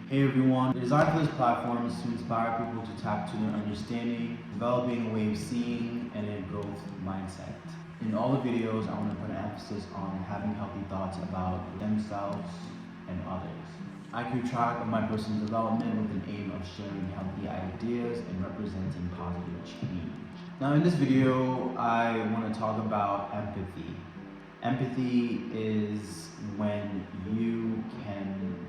Hey everyone, the design for this platform is to inspire people to tap to their understanding, developing a way of seeing, and a growth mindset. In all the videos, I want to put an emphasis on having healthy thoughts about themselves and others. I keep track of my personal development with an aim of sharing healthy ideas and representing positive change. Now in this video, I want to talk about empathy. Empathy is when you can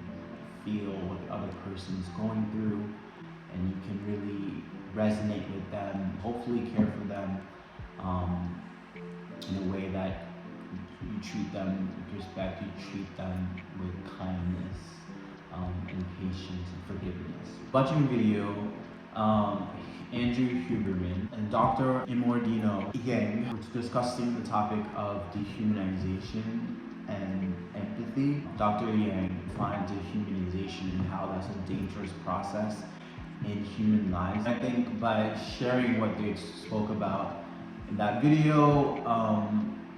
feel what the other person is going through and you can really resonate with them, hopefully care for them in a way that you treat them with respect, you treat them with kindness and patience and forgiveness. Watching a video, Andrew Huberman and Dr. Immordino-Yang were discussing the topic of dehumanization and empathy. Dr. Yang defined dehumanization and how that's a dangerous process in human lives. I think by sharing what they spoke about in that video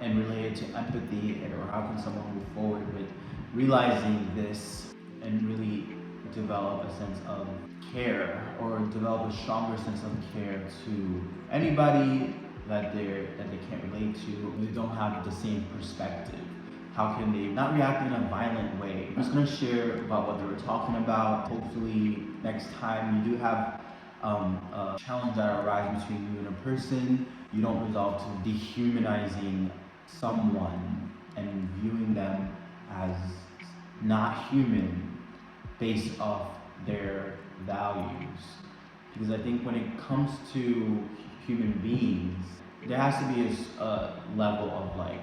and related to empathy, or how can someone move forward with realizing this and really develop a sense of care, or develop a stronger sense of care to anybody that they can't relate to, they don't have the same perspective. How can they not react in a violent way? I'm just going to share about what they were talking about. Hopefully next time you do have a challenge that arises between you and a person, you don't resort to dehumanizing someone and viewing them as not human based off their values. Because I think when it comes to human beings, there has to be a level of like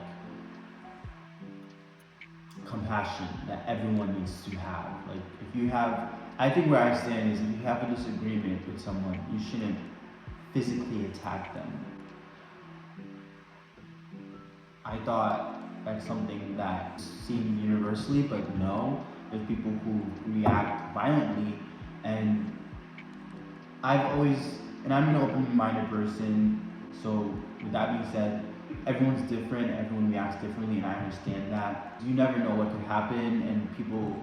compassion that everyone needs to have. Like if you have, I think where I stand is if you have a disagreement with someone, you shouldn't physically attack them. I thought that's something that seemed universally, but no. There's people who react violently, and I'm an open-minded person, so with that being said, everyone's different, everyone reacts differently, and I understand that. You never know what could happen, and people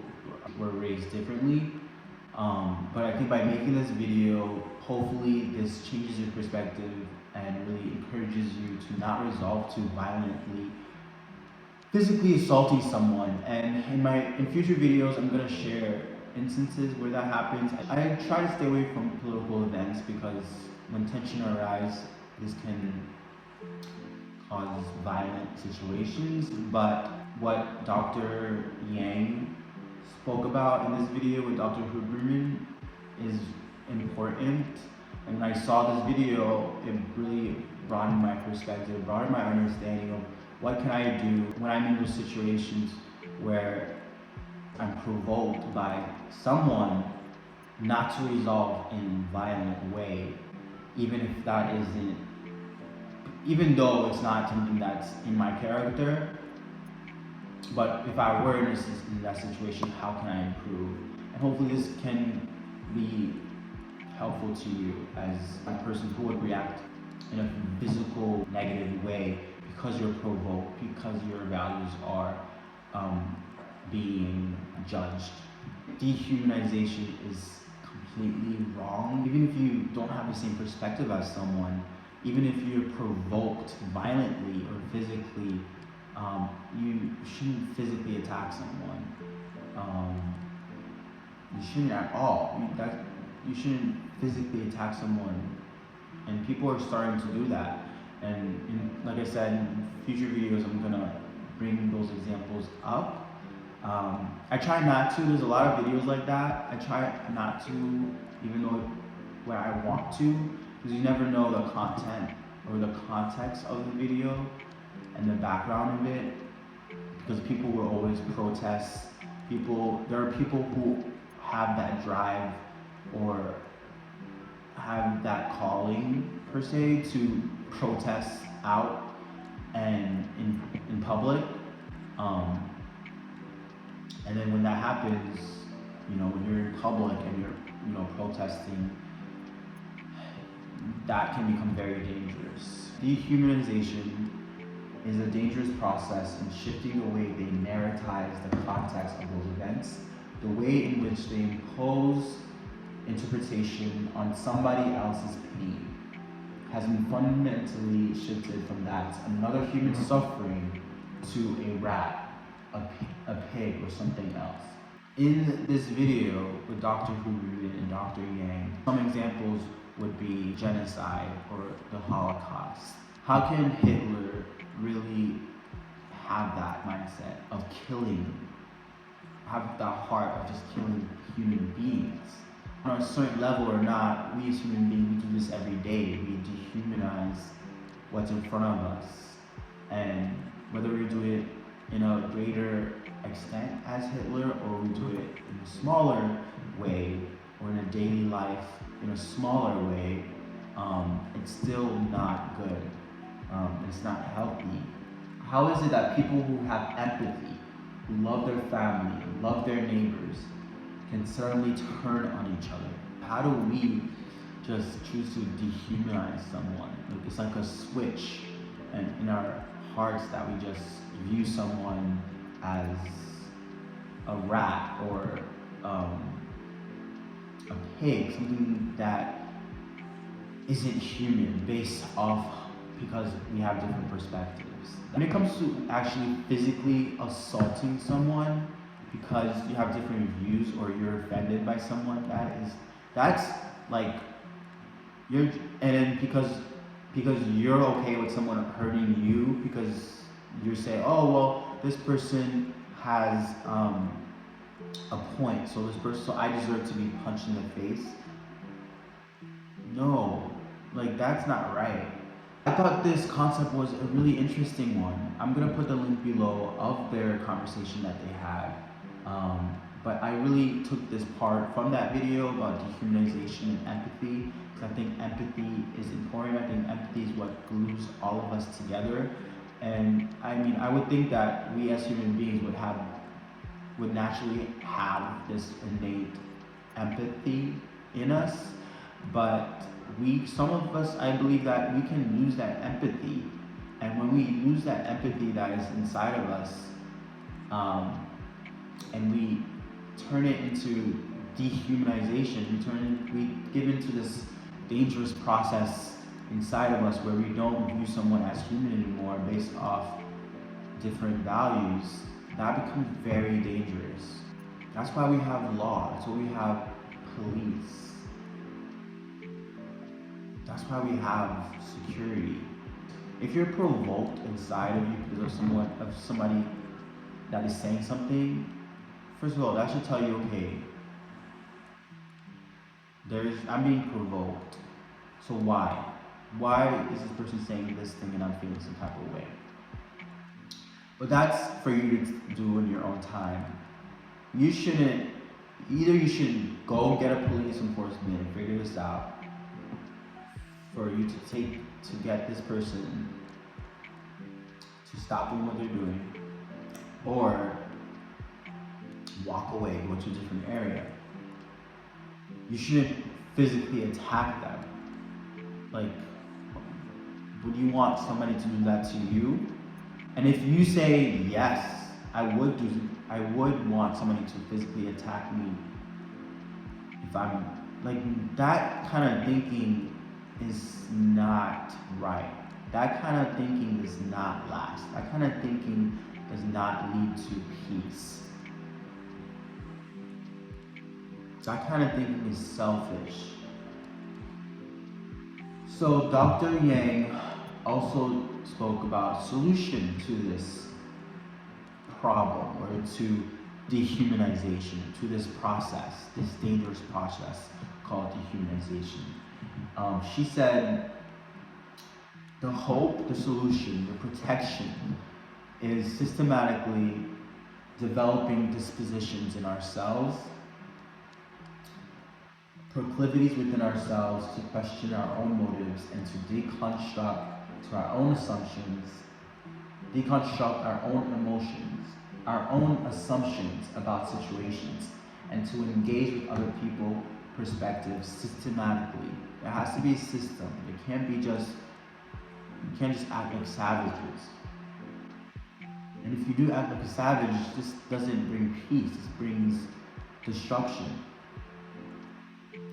were raised differently. But I think by making this video, hopefully this changes your perspective and really encourages you to not resort to violently physically assaulting someone. And in future videos, I'm gonna share instances where that happens. I try to stay away from political events because when tension arises, this can cause violent situations. But what Dr. Yang spoke about in this video with Dr. Huberman is important. And when I saw this video, it really broadened my perspective, broadened my understanding of what can I do when I'm in those situations where I'm provoked by someone not to resolve in a violent way, even though it's not something that's in my character. But if I were in that situation, how can I improve? And hopefully this can be helpful to you as a person who would react in a physical negative way because you're provoked, because your values are being judged. Dehumanization is completely wrong. Even if you don't have the same perspective as someone, even if you're provoked violently or physically, you shouldn't physically attack someone. You shouldn't at all. You shouldn't physically attack someone. And people are starting to do that. And like I said, in future videos, I'm gonna bring those examples up. I try not to. There's a lot of videos like that. I try not to, even though where I want to, because you never know the content or the context of the video and the background of it. Because people will always protest. There are people who have that drive or have that calling per se to protest out and in public. And then when that happens, when you're in public and you're protesting, that can become very dangerous. Dehumanization is a dangerous process in shifting the way they narratize the context of those events the way in which they impose interpretation on somebody else's pain has been fundamentally shifted from that another human suffering to a rat, a pig, or something else. In this video with Dr. Huberman and Dr. Yang, some examples would be genocide or the Holocaust. How can Hitler really have that mindset of killing, have that heart of just killing human beings? On a certain level or not, we as human beings, we do this every day. We dehumanize what's in front of us. And whether we do it in a greater extent as Hitler, or we do it in a smaller way, or in a daily life in a smaller way, it's still not good. It's not healthy. How is it that people who have empathy, who love their family, love their neighbors, can suddenly turn on each other? How do we just choose to dehumanize someone? Like, it's like a switch in our hearts that we just view someone as a rat or a pig, something that isn't human based off because we have different perspectives. When it comes to actually physically assaulting someone because you have different views or you're offended by someone, that's like and then because you're okay with someone hurting you because you say, oh well, this person has a point, so I deserve to be punched in the face. No, like that's not right. I thought this concept was a really interesting one. I'm gonna put the link below of their conversation that they had. But I really took this part from that video about dehumanization and empathy, because I think empathy is important. I think empathy is what glues all of us together. And I mean, I would think that we as human beings would naturally have this innate empathy in us, but some of us, I believe that we can lose that empathy. And when we lose that empathy that is inside of us, and we turn it into dehumanization, we give into this dangerous process inside of us where we don't view someone as human anymore based off different values, that becomes very dangerous. That's why we have law, that's why we have police. That's why we have security. If you're provoked inside of you because of somebody that is saying something, first of all, that should tell you, okay, I'm being provoked. So why? Why is this person saying this thing and I'm feeling some type of way? But that's for you to do in your own time. You should go get a police enforcement and figure this out for you to get this person to stop doing what they're doing, or walk away, go to a different area. You shouldn't physically attack them. Like, would you want somebody to do that to you? And if you say yes, I would want somebody to physically attack me if I'm like, that kind of thinking is not right. That kind of thinking does not last. That kind of thinking does not lead to peace. That kind of thinking is selfish. So Dr. Yang also spoke about solution to this problem, or to dehumanization, to this process, this dangerous process called dehumanization. She said the hope, the solution, the protection is systematically developing dispositions in ourselves, proclivities within ourselves to question our own motives and to deconstruct to our own assumptions, deconstruct our own emotions, our own assumptions about situations, and to engage with other people perspectives systematically. There has to be a system. You can't just act like savages. And if you do act like a savage, this doesn't bring peace. This brings destruction.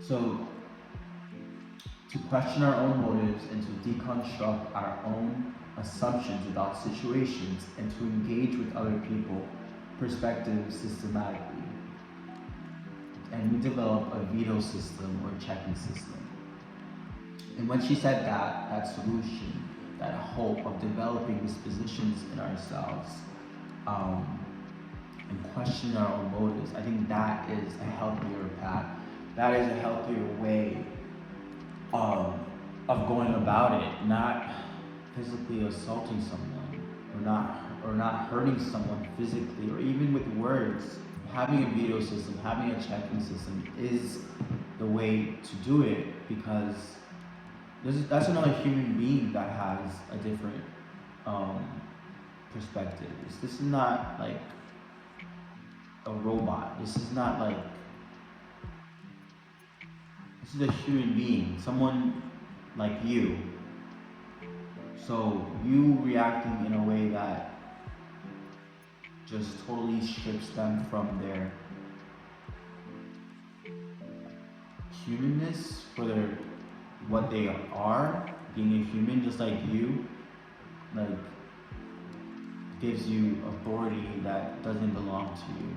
So to question our own motives and to deconstruct our own assumptions about situations and to engage with other people perspectives systematically. And we develop a veto system or checking system. And when she said that solution, that hope of developing dispositions in ourselves, and questioning our own motives, I think that is a healthier path. That is a healthier way of going about it, not physically assaulting someone, or not hurting someone physically, or even with words. Having a veto system, having a checking system is the way to do it, because that's another human being that has a different perspective. This is not like a robot. This is not like, this is a human being, someone like you. So you reacting in a way that just totally strips them from their humanness, for their what they are, being a human just like you, like gives you authority that doesn't belong to you.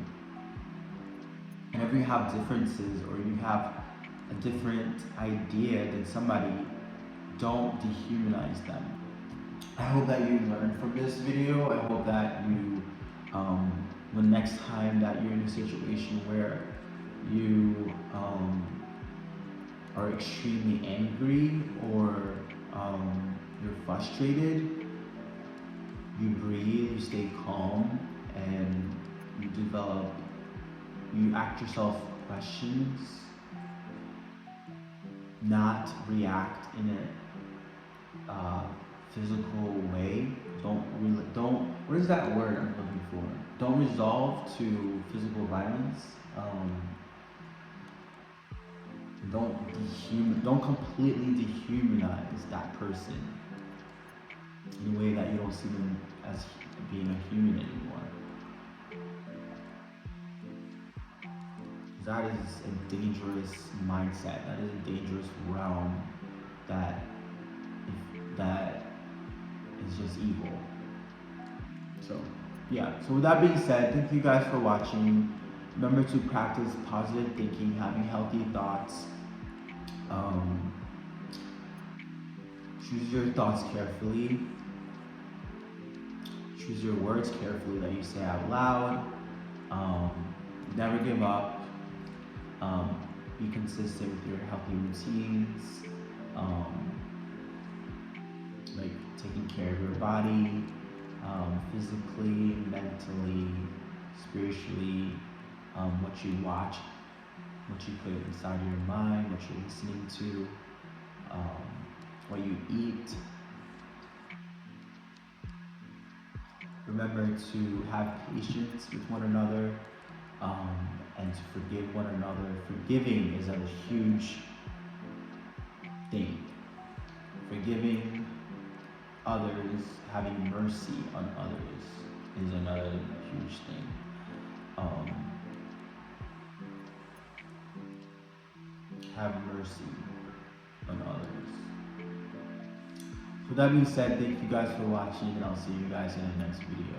Whenever you have differences or you have a different idea than somebody, don't dehumanize them. I hope that you learned from this video. I hope that you, the next time that you're in a situation where you are extremely angry or you're frustrated, you breathe, you stay calm, and you ask yourself questions, not react in a physical way. What is that word I'm looking for? Don't resolve to physical violence. Don't completely dehumanize that person in a way that you don't see them as being a human anymore. That is a dangerous mindset. That is a dangerous realm that is just evil. So yeah, so with that being said, thank you guys for watching. Remember to practice positive thinking, having healthy thoughts. Choose your thoughts carefully. Choose your words carefully that you say out loud. Never give up. Be consistent with your healthy routines. Like taking care of your body, physically, mentally, spiritually, what you watch, what you put inside your mind, what you're listening to, what you eat. Remember to have patience with one another, and to forgive one another. Forgiving is a huge thing. Forgiving others, having mercy on others is another huge thing. Have mercy on others. With that being said, thank you guys for watching, and I'll see you guys in the next video.